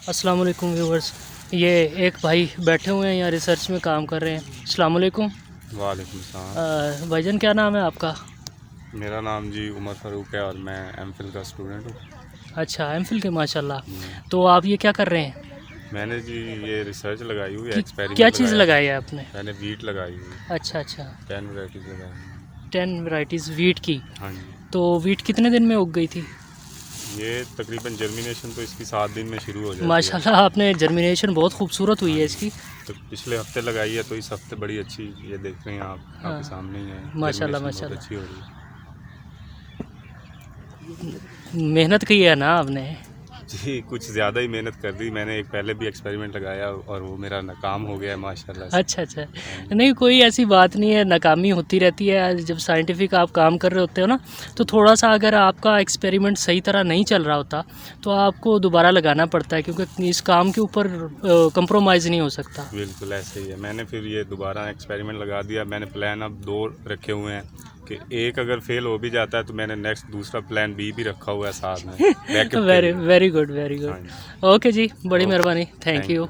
अस्सलाम वालेकुम व्यूवर्स। ये एक भाई बैठे हुए हैं यहाँ रिसर्च में काम कर रहे हैं। अस्सलाम वालेकुम। वालेकुम सलाम। भाईजान क्या नाम है आपका? मेरा नाम जी उमर फ़ारूक है और मैं एमफिल का स्टूडेंट हूँ। अच्छा, एमफिल के, माशाल्लाह। तो आप ये क्या कर रहे हैं? मैंने जी ये रिसर्च लगाई हुई है, कि क्या एक्सपेरिमेंट चीज़ लगाया है। लगाई है आपने? मैंने वीट लगाई हुई है, अच्छा अच्छा। 10 वैराइटीज़ लगाई हुई हैं। 10 वैराइटीज़ वीट की। हाँ जी। तो वीट कितने दिन में उग गई थी? ये तकरीबन जर्मिनेशन तो इसकी 7 दिन में शुरू हो जाती है। माशाल्लाह, आपने जर्मिनेशन बहुत खूबसूरत हुई हाँ है जी। इसकी। तो पिछले हफ्ते लगाई है तो इस हफ्ते बड़ी अच्छी, ये देख रहे हैं आप, हाँ, आपके सामने ही है। माशाल्लाह जर्मिनेशन बहुत माशाल्लाह। अच्छी हो रही है। मेहनत की है ना आपने? जी कुछ ज़्यादा ही मेहनत कर दी मैंने। एक पहले भी एक्सपेरिमेंट लगाया और वो मेरा नाकाम हो गया है माशाल्लाह से। अच्छा अच्छा। हाँ जी। नहीं, कोई ऐसी बात नहीं है, नाकामी होती रहती है। जब साइंटिफिक आप काम कर रहे होते हो ना, तो थोड़ा सा अगर आपका एक्सपेरिमेंट सही तरह नहीं चल रहा होता तो आपको दोबारा लगाना पड़ता है, क्योंकि इस काम के ऊपर कंप्रोमाइज़ नहीं हो सकता। बिल्कुल ऐसे ही है। मैंने फिर ये दोबारा एक्सपेरिमेंट लगा दिया। मैंने प्लान अब 2 रखे हुए हैं कि एक अगर फेल हो भी जाता है तो मैंने नेक्स्ट दूसरा प्लान बी भी रखा हुआ है साथ में बैकअप के वेरी लिए। वेरी गुड, वेरी हाँ गुड। जी। ओके जी, बड़ी ओके, मेहरबानी, थैंक थैंक यू। यू।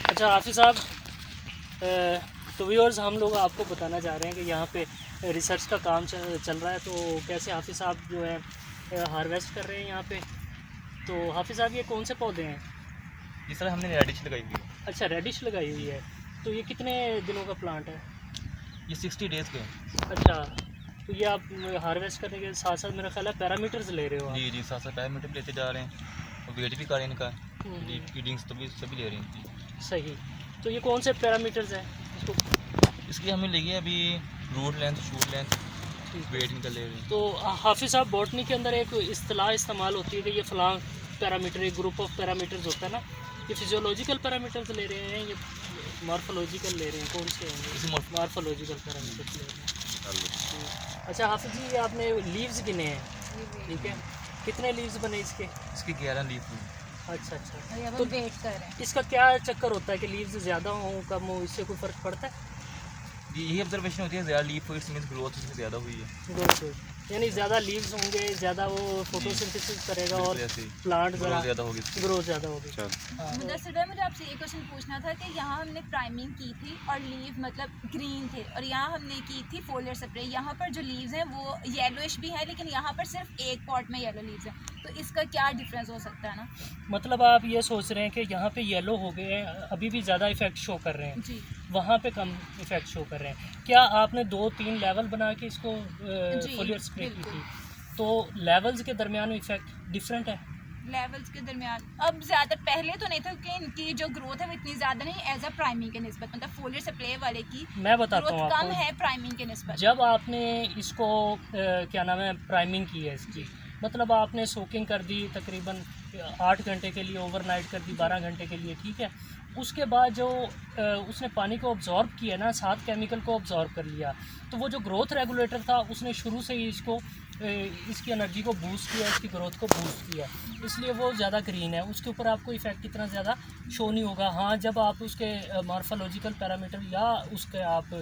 अच्छा हाफिज़ साहब, तो व्यूअर्स, हम लोग आपको बताना चाह रहे हैं कि यहाँ पे रिसर्च का काम चल रहा है। तो कैसे हाफिज़ साहब जो है हार्वेस्ट कर रहे हैं यहाँ पे। तो हाफिज़ साहब, ये कौन से पौधे हैं? जी सर, हमने रेडिश लगाई हुई है। अच्छा, रेडिश लगाई हुई है। तो ये कितने दिनों का प्लांट है? ये 60 डेज़ के हैं। अच्छा, तो ये आप हार्वेस्ट करने के साथ साथ मेरा ख्याल है पैरामीटर्स ले रहे हो आप? जी जी, साथ साथ पैरामीटर भी लेते जा रहे हैं और वेट भी कर रहे हैं इनका। हम्म, फीडिंग्स तो भी सभी ले रहे हैं इनकी। सही। तो ये कौन से पैरामीटर्स हैं इसको? इसकी हमने ली है अभी रूट लेंथ, शूट लेंथ, ठीक है। वेट इनका ले रहे हैं। तो हाफिज़ साहब, बॉटनी के अंदर एक इस्तेलाह इस्तेमाल होती है कि ये फ़लाँ पैरामीटर, एक ग्रुप ऑफ पैरामीटर्स होता है ना। ये फिजियोलॉजिकल पैरामीटर्स ले रहे हैं, ये मॉर्फोलॉजिकल ले रहे हैं, कौन से होंगे? इसी मॉर्फोलॉजिकल पैरामीटर्स ले रहे हैं। अच्छा हाफिज़ जी, ये आपने लीव्स गिने हैं, ठीक है? कितने लीव्स बने इसके? इसकी 11 लीफ हुई। अच्छा अच्छा। अभी तो हम वेट कर रहे हैं। इसका क्या चक्कर होता है कि लीव्स ज़्यादा हों कम हो, इससे कोई फ़र्क पड़ता है? यही ऑब्जर्वेशन होती है, ज़्यादा लीफ हुई इट्स मीन्स ग्रोथ इसमें ज़्यादा हुई है। गुड, यानी ज़्यादा लीव्स होंगे, ज़्यादा वो फोटोसिंथेसिस करेगा और बिल्कुल ऐसे ही प्लांट ग्रोथ ज़्यादा होगी। ग्रोथ ज़्यादा होगी। अच्छा। हाँ, मुदस्सिर भाई, मुझे आपसे ये क्वेश्चन पूछना था कि यहाँ हमने प्राइमिंग की थी और लीव मतलब ग्रीन थे, और यहाँ हमने की थी फोलियर स्प्रे। यहाँ पर जो लीव्स हैं वो येलोइश भी है, लेकिन यहाँ पर सिर्फ एक पॉट में येलो लीव्स हैं। तो इसका क्या डिफरेंस हो सकता है ना? मतलब आप ये सोच रहे हैं कि यहाँ पे येलो हो गए हैं, अभी भी ज़्यादा इफेक्ट शो कर रहे हैं, जी वहाँ पे कम इफेक्ट शो कर रहे हैं। क्या आपने 2-3 लेवल बना के इसको जी, फोलियर स्प्रे की बिल्कुल। थी? तो लेवल्स के दरमियान इफेक्ट डिफरेंट है? लेवल्स के दरमियान अब ज़्यादा पहले तो नहीं था, क्योंकि इनकी जो ग्रोथ है वो इतनी ज़्यादा नहीं एज अ प्राइमिंग के निस्बत, मतलब फोलियर स्प्रे वाले की मैं बताता हूँ ग्रोथ कम आपको। है प्राइमिंग के निस्बत। जब आपने इसको क्या नाम है, प्राइमिंग की है इसकी, मतलब आपने सोकिंग कर दी तकरीबन 8 घंटे के लिए, ओवरनाइट कर दी 12 घंटे के लिए, ठीक है? उसके बाद जो उसने पानी को ऑब्जॉर्ब किया ना, साथ केमिकल को ऑब्जॉर्ब कर लिया, तो वो जो ग्रोथ रेगुलेटर था उसने शुरू से ही इसको इसकी एनर्जी को बूस्ट किया, इसकी ग्रोथ को बूस्ट किया, इसलिए वो ज़्यादा ग्रीन है। उसके ऊपर आपको इफ़ेक्ट इतना ज़्यादा शो नहीं होगा। हाँ, जब आप उसके मॉर्फोलॉजिकल पैरामीटर या उसके आप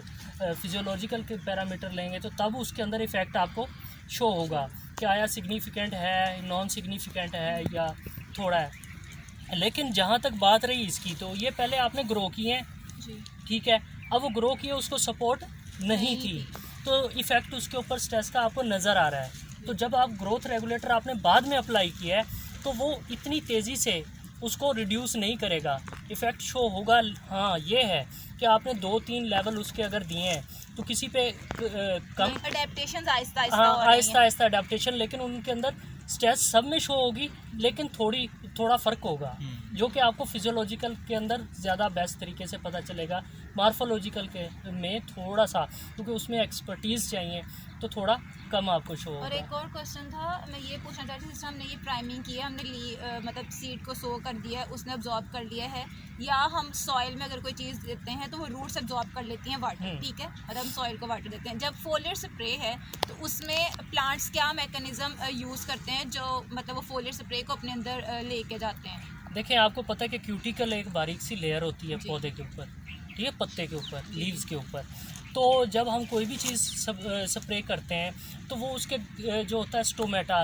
फिजियोलॉजिकल के पैरामीटर लेंगे तो तब उसके अंदर इफ़ेक्ट आपको शो होगा कि आया सिग्निफिकेंट है, नॉन सिग्निफिकेंट है या थोड़ा है। लेकिन जहाँ तक बात रही इसकी, तो ये पहले आपने ग्रो किए हैं, जी ठीक है? अब वो ग्रो किए, उसको सपोर्ट नहीं थी, तो इफ़ेक्ट उसके ऊपर स्ट्रेस का आपको नज़र आ रहा है। तो जब आप ग्रोथ रेगुलेटर आपने बाद में अप्लाई किया है तो वो इतनी तेज़ी से उसको रिड्यूस नहीं करेगा, इफ़ेक्ट शो होगा। हाँ ये है कि आपने 2-3 लेवल उसके अगर दिए हैं तो किसी पे कम अडेप्टेशन आहिस्ता हाँ आहिस्ता आहिस्ता अडेप्टेशन, लेकिन उनके अंदर स्ट्रेस सब में शो होगी, लेकिन थोड़ा फ़र्क होगा जो कि आपको फिजियोलॉजिकल के अंदर ज़्यादा बेस्ट तरीके से पता चलेगा। मार्फोलॉजिकल के में थोड़ा सा, क्योंकि उसमें एक्सपर्टीज़ चाहिए तो थोड़ा कम आपको शो होगा। और एक और क्वेश्चन था, मैं ये पूछना चाहती थी, जैसे हमने ये प्राइमिंग की है, हमने मतलब सीड को सो कर दिया है, उसने अब्जॉर्ब कर लिया है, या हम सॉइल में अगर कोई चीज़ देते हैं तो वो रूट्स अब्जॉर्ब कर लेती हैं वाटर, ठीक है, और हम सॉइल को वाटर देते हैं। जब फोलियर स्प्रे है तो उसमें प्लांट्स क्या मैकेनिज़्म यूज़ करते हैं जो मतलब वो फोलियर स्प्रे को अपने अंदर लेके जाते हैं? देखिए आपको पता है कि क्यूटिकल एक बारीक सी लेयर होती है पौधे के ऊपर, ठीक है, पत्ते के ऊपर, लीव्स के ऊपर। तो जब हम कोई भी चीज़ स्प्रे करते हैं तो वो उसके जो होता है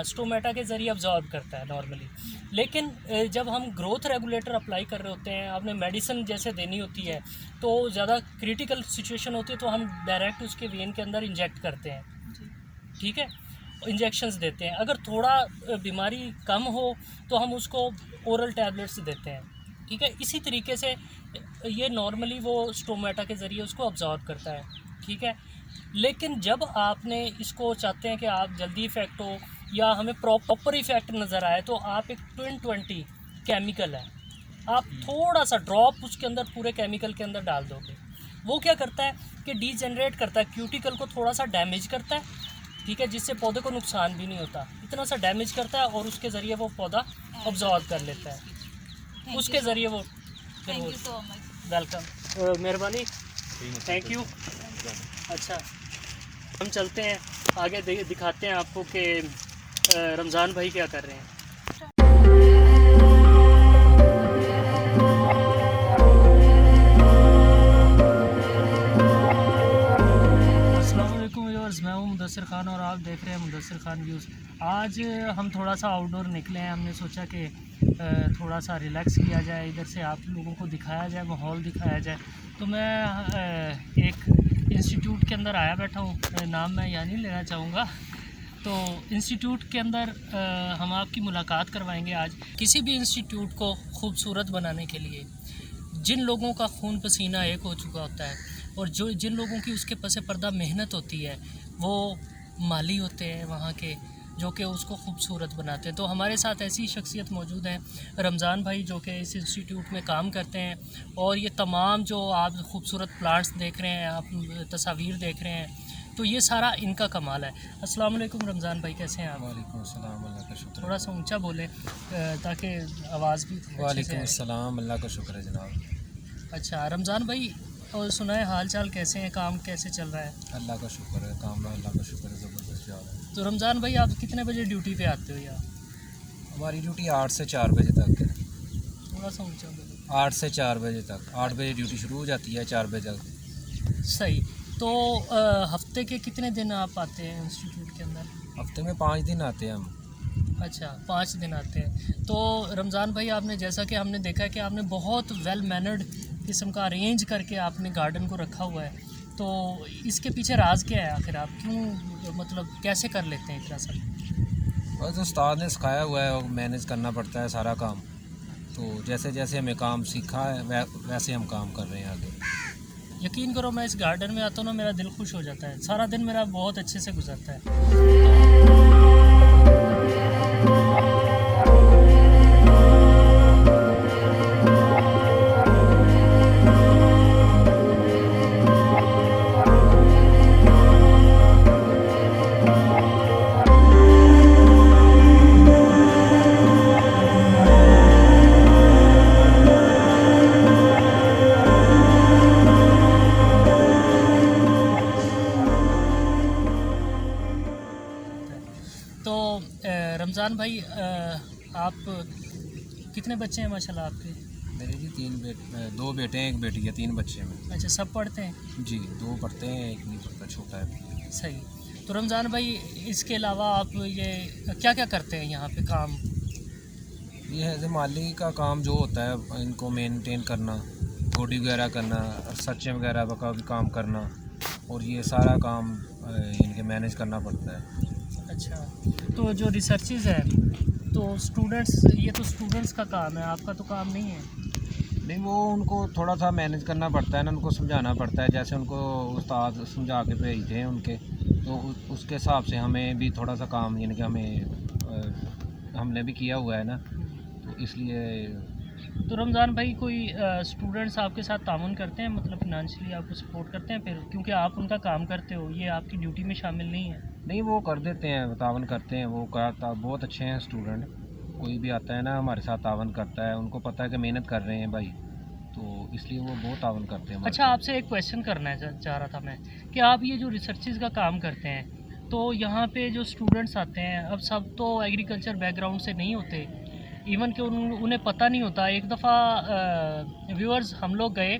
स्टोमेटा के ज़रिए अब्जॉर्ब करता है नॉर्मली। लेकिन जब हम ग्रोथ रेगुलेटर अप्लाई कर रहे होते हैं, आपने मेडिसिन जैसे देनी होती है तो ज़्यादा क्रिटिकल सिचुएशन होती है तो हम डायरेक्ट उसके वेन के अंदर इंजेक्ट करते हैं, ठीक है, इंजेक्शंस देते हैं। अगर थोड़ा बीमारी कम हो तो हम उसको ओरल टैबलेट्स देते हैं, ठीक है। इसी तरीके से ये नॉर्मली वो स्टोमेटा के ज़रिए उसको अब्जॉर्ब करता है, ठीक है। लेकिन जब आपने इसको चाहते हैं कि आप जल्दी इफ़ेक्ट हो या हमें प्रॉपर इफ़ेक्ट नज़र आए तो आप एक 20 केमिकल है, आप थोड़ा सा ड्रॉप उसके अंदर पूरे केमिकल के अंदर डाल दोगे। वो क्या करता है कि डीजेनरेट करता है, क्यूटिकल को थोड़ा सा डैमेज करता है, ठीक है, जिससे पौधे को नुकसान भी नहीं होता, इतना सा डैमेज करता है और उसके ज़रिए वो पौधा ऑब्जॉर्व कर लेता है, उसके ज़रिए वो। Thank you so much. Welcome, मेहरबानी, थैंक यू। अच्छा हम चलते हैं आगे, दिखाते हैं आपको कि रमज़ान भाई क्या कर रहे हैं। मैं हूँ मुदस्सिर ख़ान और आप देख रहे हैं मुदस्सिर ख़ान व्यूज़। आज हम थोड़ा सा आउटडोर निकले हैं, हमने सोचा कि थोड़ा सा रिलैक्स किया जाए, इधर से आप लोगों को दिखाया जाए, माहौल दिखाया जाए। तो मैं एक इंस्टीट्यूट के अंदर आया बैठा हूँ, नाम मैं यहाँ नहीं लेना चाहूँगा। तो इंस्टीट्यूट के अंदर हम आपकी मुलाकात करवाएंगे आज। किसी भी इंस्टीट्यूट को खूबसूरत बनाने के लिए जिन लोगों का खून पसीना एक हो चुका होता है और जिन लोगों की उसके पसे पर्दा मेहनत होती है, वो माली होते हैं वहाँ के, जो कि उसको खूबसूरत बनाते हैं। तो हमारे साथ ऐसी शख्सियत मौजूद हैं, रमज़ान भाई, जो कि इस इंस्टीट्यूट में काम करते हैं। और ये तमाम जो आप खूबसूरत प्लांट्स देख रहे हैं, आप तस्वीर देख रहे हैं, तो ये सारा इनका कमाल है। अस्सलाम वालेकुम रमज़ान भाई, कैसे हैं आप? वालेकुम अस्सलाम, अल्लाह का शुक्र। थोड़ा सा ऊंचा बोलें ताकि आवाज़ भी अच्छे से वालेकुम आए। अस्सलाम, अल्लाह का शुक्र है जनाब। अच्छा रमज़ान भाई, और सुनाए हाल चाल कैसे हैं, काम कैसे चल रहा है? अल्लाह का शुक्र है, काम में अल्लाह का शुक्र है, ज़बरदस्त जा रहा है। तो रमज़ान भाई आप कितने बजे ड्यूटी पे आते हो यार? हमारी ड्यूटी 8 से 4 बजे तक है। थोड़ा सा ऊंचा बोलो। 8 से 4 बजे तक, 8 बजे ड्यूटी शुरू हो जाती है, 4 बजे तक। सही। तो हफ्ते के कितने दिन आप आते हैं इंस्टीट्यूट के अंदर? हफ्ते में 5 दिन आते हैं हम। अच्छा 5 दिन आते हैं। तो रमज़ान भाई, आपने जैसा कि हमने देखा है कि आपने बहुत वेल मैनर्ड किस्म का अरेंज करके आपने गार्डन को रखा हुआ है, तो इसके पीछे राज क्या है आखिर? आप क्यों, मतलब कैसे कर लेते हैं इतना सब? बस उस्ताद ने सिखाया हुआ है और मैनेज करना पड़ता है सारा काम। तो जैसे जैसे हमें काम सीखा है वैसे हम काम कर रहे हैं आगे। यकीन करो, मैं इस गार्डन में आता हूँ ना, मेरा दिल खुश हो जाता है, सारा दिन मेरा बहुत अच्छे से गुजरता है। तो रमज़ान भाई, आप कितने बच्चे हैं माशाल्लाह आपके? मेरे जी 2 बेटे हैं, 1 बेटी है, 3 बच्चे हैं। अच्छा, सब पढ़ते हैं? जी, 2 पढ़ते हैं, 1 नहीं पढ़ता, छोटा है। सही। तो रमज़ान भाई, इसके अलावा आप ये क्या क्या करते हैं यहाँ पे काम? ये है माली का काम जो होता है, इनको मेंटेन करना, गोडी वगैरह करना, सर्चिंग वगैरह का भी काम करना, और ये सारा काम इनके मैनेज करना पड़ता है। अच्छा, तो जो रिसर्चेज है तो स्टूडेंट्स, ये तो स्टूडेंट्स का काम है, आपका तो काम नहीं है। नहीं, वो उनको थोड़ा सा मैनेज करना पड़ता है ना, उनको समझाना पड़ता है। जैसे उनको उस्ताद समझा के भेजते हैं उनके, तो उसके हिसाब से हमें भी थोड़ा सा काम, यानी कि हमने भी किया हुआ है ना, तो इसलिए। तो रमज़ान भाई, कोई स्टूडेंट्स आपके साथ ताउन करते हैं, मतलब फिनंशियली आपको सपोर्ट करते हैं फिर, क्योंकि आप उनका काम करते हो, ये आपकी ड्यूटी में शामिल नहीं है? नहीं, वो कर देते हैं, तावन करते हैं, वो बहुत अच्छे हैं स्टूडेंट। कोई भी आता है ना हमारे साथ तावन करता है, उनको पता है कि मेहनत कर रहे हैं भाई, तो इसलिए वो बहुत तावन करते हैं। अच्छा, आपसे एक क्वेश्चन करना है चाह रहा था मैं, कि आप ये जो रिसर्चेज का काम करते हैं, तो यहाँ पे जो स्टूडेंट्स आते हैं, अब सब तो एग्रीकल्चर बैकग्राउंड से नहीं होते, इवन कि उन्हें पता नहीं होता। एक दफ़ा व्यूअर्स हम लोग गए,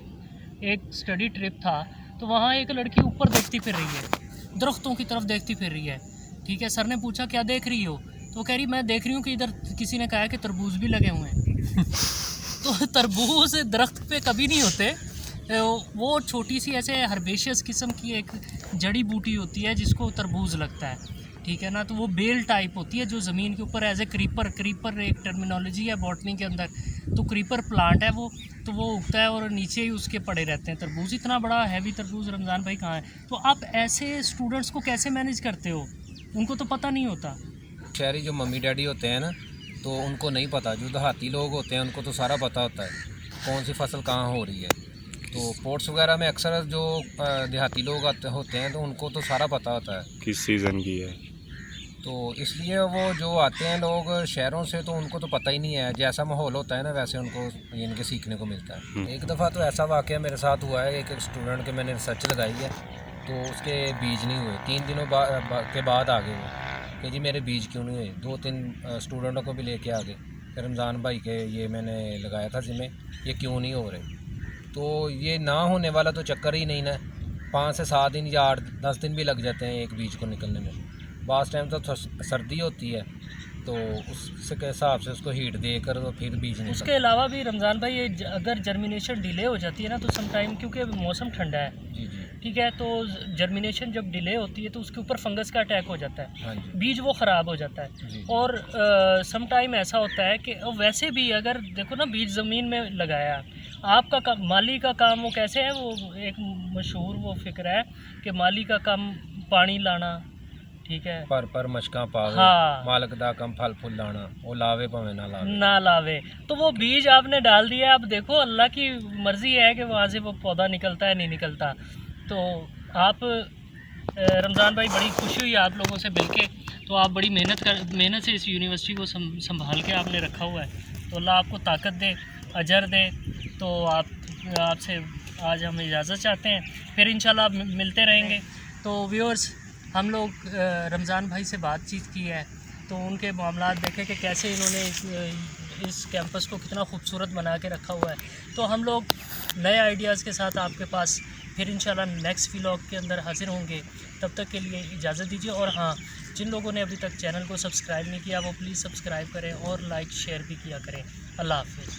एक स्टडी ट्रिप था, तो वहाँ एक लड़की ऊपर देखती फिर रही है, दरख्तों की तरफ देखती फिर रही है, ठीक है। सर ने पूछा क्या देख रही हो, तो कह रही मैं देख रही हूँ कि इधर किसी ने कहा है कि तरबूज भी लगे हुए हैं। तो तरबूज दरख्त पे कभी नहीं होते, वो छोटी सी ऐसे हर्बेशियस किस्म की एक जड़ी बूटी होती है जिसको तरबूज लगता है, ठीक है ना। तो वो बेल टाइप होती है जो ज़मीन के ऊपर एज ए क्रीपर एक टर्मिनोलॉजी है बॉटनी के अंदर, तो क्रीपर प्लांट है वो, तो वो उगता है और नीचे ही उसके पड़े रहते हैं तरबूज। इतना बड़ा हैवी तरबूज रमज़ान भाई कहाँ है? तो आप ऐसे स्टूडेंट्स को कैसे मैनेज करते हो? उनको तो पता नहीं होता। शहरी जो मम्मी डैडी होते हैं ना, तो उनको नहीं पता। जो देहाती लोग होते हैं उनको तो सारा पता होता है कौन सी फसल कहाँ हो रही है। तो पोर्ट्स वगैरह में अक्सर जो देहाती लोग होते हैं तो उनको तो सारा पता होता है किस सीज़न की है, तो इसलिए वो जो आते हैं लोग शहरों से, तो उनको तो पता ही नहीं है। जैसा माहौल होता है ना वैसे उनको इनके सीखने को मिलता है। एक दफ़ा तो ऐसा वाक़या मेरे साथ हुआ है, एक स्टूडेंट के मैंने रिसर्च लगाई है, तो उसके बीज नहीं हुए। 3 दिनों के बाद आ गए वो कि जी मेरे बीज क्यों नहीं हुए। 2-3 स्टूडेंटों को भी लेके आ गए, फिर रमज़ान भाई के ये मैंने लगाया था जिम्मे, ये क्यों नहीं हो रहे। तो ये ना होने वाला तो चक्कर ही नहीं ना, 5 से 7 दिन या 8-10 दिन भी लग जाते हैं एक बीज को निकलने में। बास टाइम तो सर्दी होती है, तो उसके हिसाब से उसको हीट देकर तो फिर बीज नहीं। उसके अलावा भी रमज़ान भाई, ये अगर जर्मिनेशन डिले हो जाती है ना, तो समटाइम क्योंकि मौसम ठंडा है, जी जी, ठीक है, तो जर्मिनेशन जब डिले होती है तो उसके ऊपर फंगस का अटैक हो जाता है, हाँ जी, बीज वो ख़राब हो जाता है। जी। और सम टाइम ऐसा होता है कि वैसे भी अगर देखो ना, बीज ज़मीन में लगाया, आपका काम, माली का काम वो कैसे है, वो एक मशहूर वो फिक्र है कि माली का काम पानी लाना, ठीक है, पर मशका पावे, हाँ, मालक दा कम फल फूल लाना, वो लावे भावे ना लावे। तो वो बीज आपने डाल दिया, अब देखो अल्लाह की मर्ज़ी है कि वहाँ से वो पौधा निकलता है नहीं निकलता। तो आप रमज़ान भाई, बड़ी खुशी हुई आप लोगों से मिलके, तो आप बड़ी मेहनत से इस यूनिवर्सिटी को संभाल के आपने रखा हुआ है, तो अल्लाह आपको ताकत दे, अजर दे। तो आपसे आज हम इजाज़त चाहते हैं, फिर इंशाल्लाह मिलते रहेंगे। तो व्यूअर्स, हम लोग रमज़ान भाई से बातचीत की है, तो उनके मामलात देखे कि कैसे इन्होंने इस कैंपस को कितना खूबसूरत बना के रखा हुआ है। तो हम लोग नए आइडियाज़ के साथ आपके पास फिर इंशाल्लाह नेक्स्ट व्लॉग के अंदर हाजिर होंगे। तब तक के लिए इजाज़त दीजिए। और हाँ, जिन लोगों ने अभी तक चैनल को सब्सक्राइब नहीं किया वो प्लीज़ सब्सक्राइब करें और लाइक शेयर भी किया करें। अल्लाह हाफ़िज़।